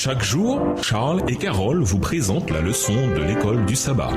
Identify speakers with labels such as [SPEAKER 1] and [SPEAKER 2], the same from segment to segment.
[SPEAKER 1] Chaque jour, Charles et Carole vous présentent la leçon de l'école du sabbat.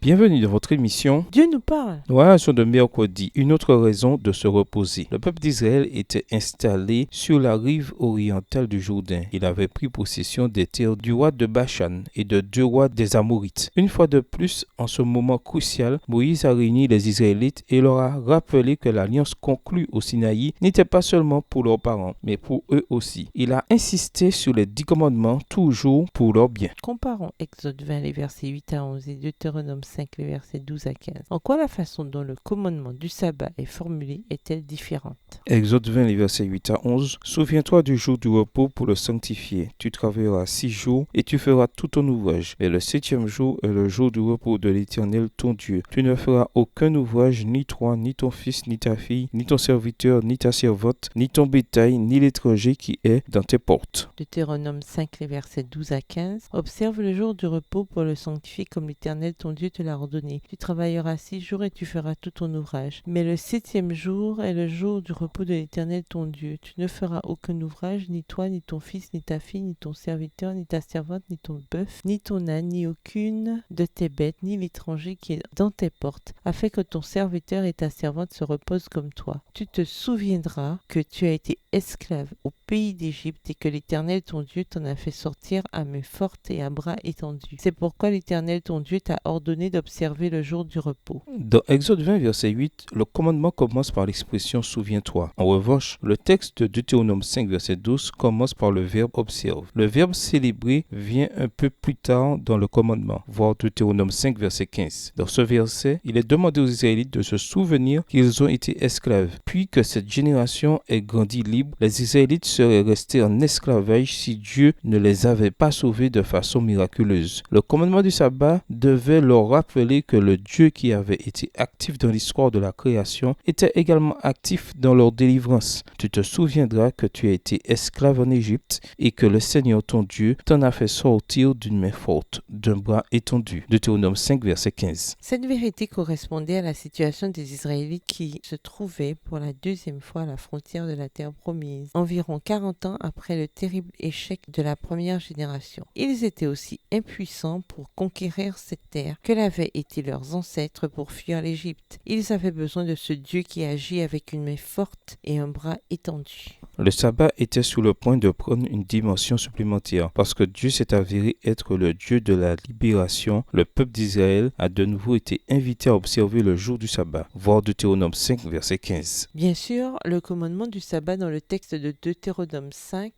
[SPEAKER 2] Bienvenue dans votre émission
[SPEAKER 3] Dieu nous parle.
[SPEAKER 2] Sur de mercredi, une autre raison de se reposer. Le peuple d'Israël était installé sur la rive orientale du Jourdain. Il avait pris possession des terres du roi de Bachan et de 2 rois des Amorites. Une fois de plus, en ce moment crucial, Moïse a réuni les Israélites et leur a rappelé que l'alliance conclue au Sinaï n'était pas seulement pour leurs parents, mais pour eux aussi. Il a insisté sur les 10 commandements, toujours pour leur bien.
[SPEAKER 3] Comparons Exode 20, les versets 8 à 11 et Deutéronome 5, les versets 12 à 15. En quoi la façon dont le commandement du sabbat est formulé est-elle différente?
[SPEAKER 2] Exode 20, les versets 8 à 11. Souviens-toi du jour du repos pour le sanctifier. Tu travailleras 6 jours et tu feras tout ton ouvrage. Mais le 7e jour est le jour du repos de l'Éternel ton Dieu. Tu ne feras aucun ouvrage, ni toi, ni ton fils, ni ta fille, ni ton serviteur, ni ta servante, ni ton bétail, ni l'étranger qui est dans tes portes.
[SPEAKER 3] Deutéronome 5, les versets 12 à 15. Observe le jour du repos pour le sanctifier comme l'Éternel ton Dieu te l'a ordonné. Tu travailleras 6 jours et tu feras tout ton ouvrage. Mais le 7e jour est le jour du repos de l'Éternel ton Dieu. Tu ne feras aucun ouvrage, ni toi, ni ton fils, ni ta fille, ni ton serviteur, ni ta servante, ni ton bœuf, ni ton âne, ni aucune de tes bêtes, ni l'étranger qui est dans tes portes, afin que ton serviteur et ta servante se reposent comme toi. Tu te souviendras que tu as été esclave au pays d'Égypte et que l'Éternel ton Dieu t'en a fait sortir à main forte et à bras étendus. C'est pourquoi l'Éternel ton Dieu t'a ordonné d'observer le jour du repos.
[SPEAKER 2] Dans Exode 20, verset 8, le commandement commence par l'expression « souviens-toi ». En revanche, le texte de Deutéronome 5, verset 12 commence par le verbe « observe ». Le verbe « célébrer » vient un peu plus tard dans le commandement, voir Deutéronome 5, verset 15. Dans ce verset, il est demandé aux Israélites de se souvenir qu'ils ont été esclaves, puis que cette génération ait grandi libre. Les Israélites seraient restés en esclavage si Dieu ne les avait pas sauvés de façon miraculeuse. Le commandement du sabbat devait leur rappeler que le Dieu qui avait été actif dans l'histoire de la création était également actif dans leur délivrance. Tu te souviendras que tu as été esclave en Égypte et que le Seigneur ton Dieu t'en a fait sortir d'une main forte, d'un bras étendu. Deutéronome 5, verset 15.
[SPEAKER 3] Cette vérité correspondait à la situation des Israélites qui se trouvaient pour la 2e fois à la frontière de la terre promise, environ 40 ans après le terrible échec de la première génération. Ils étaient aussi impuissants pour conquérir cette terre que l'avaient été leurs ancêtres pour fuir l'Égypte. Ils avaient besoin de ce Dieu qui agit avec une main forte et un bras étendu.
[SPEAKER 2] Le sabbat était sur le point de prendre une dimension supplémentaire parce que Dieu s'est avéré être le Dieu de la libération. Le peuple d'Israël a de nouveau été invité à observer le jour du sabbat, voir Deutéronome 5, verset 15.
[SPEAKER 3] Bien sûr, le commandement du sabbat dans le texte de Deutéronome 5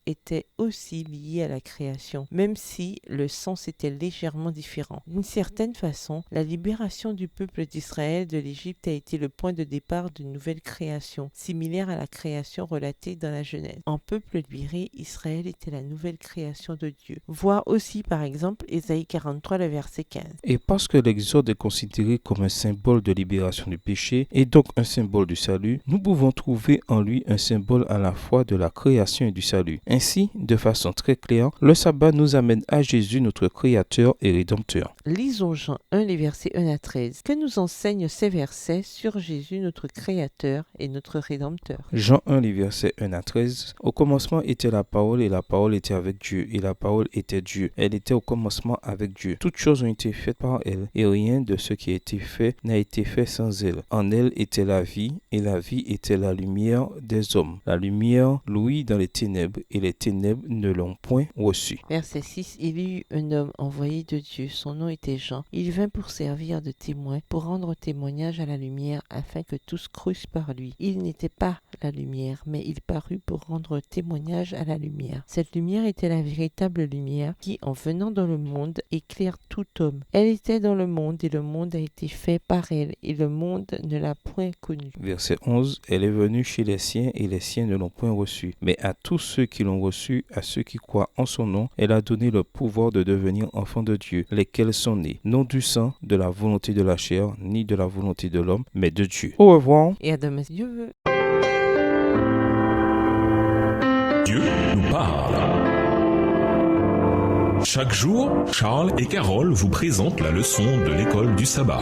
[SPEAKER 3] était aussi lié à la création, même si le sens était légèrement différent. D'une certaine façon, la libération du peuple d'Israël de l'Égypte a été le point de départ d'une nouvelle création, similaire à la création relatée dans la Genèse. En peuple libéré, Israël était la nouvelle création de Dieu. Voir aussi par exemple Ésaïe 43, le verset 15.
[SPEAKER 2] Et parce que l'Exode est considéré comme un symbole de libération du péché et donc un symbole du salut, nous pouvons trouver en lui un symbole à la fois de la création et du salut. Ainsi, de façon très claire, le sabbat nous amène à Jésus, notre Créateur et Rédempteur.
[SPEAKER 3] Lisons Jean 1, les versets 1 à 13. Que nous enseignent ces versets sur Jésus, notre Créateur et notre Rédempteur?
[SPEAKER 2] Jean 1, les versets 1 à 13. Au commencement était la parole et la parole était avec Dieu et la parole était Dieu. Elle était au commencement avec Dieu. Toutes choses ont été faites par elle et rien de ce qui a été fait n'a été fait sans elle. En elle était la vie et la vie était la lumière des hommes. La lumière luit dans les ténèbres et les ténèbres ne l'ont point reçue.
[SPEAKER 3] Verset 6. Il y eut un homme envoyé de Dieu, son nom était Jean. Il vint pour servir de témoin, pour rendre témoignage à la lumière, afin que tous crussent par lui. Il n'était pas la lumière, mais il parut pour rendre témoignage à la lumière. Cette lumière était la véritable lumière qui, en venant dans le monde, éclaire tout homme. Elle était dans le monde et le monde a été fait par elle et le monde ne l'a point connue.
[SPEAKER 2] Verset 11. Elle est venue chez les siens et les siens ne l'ont point reçue. Mais à tous ceux qui l'ont reçue, à ceux qui croient en son nom, elle a donné le pouvoir de devenir enfants de Dieu, lesquels sont nés, non du sang, de la volonté de la chair, ni de la volonté de l'homme, mais de Dieu. Au revoir.
[SPEAKER 3] Et à demain si Dieu veut.
[SPEAKER 1] Dieu nous parle. Chaque jour, Charles et Carole vous présentent la leçon de l'école du sabbat.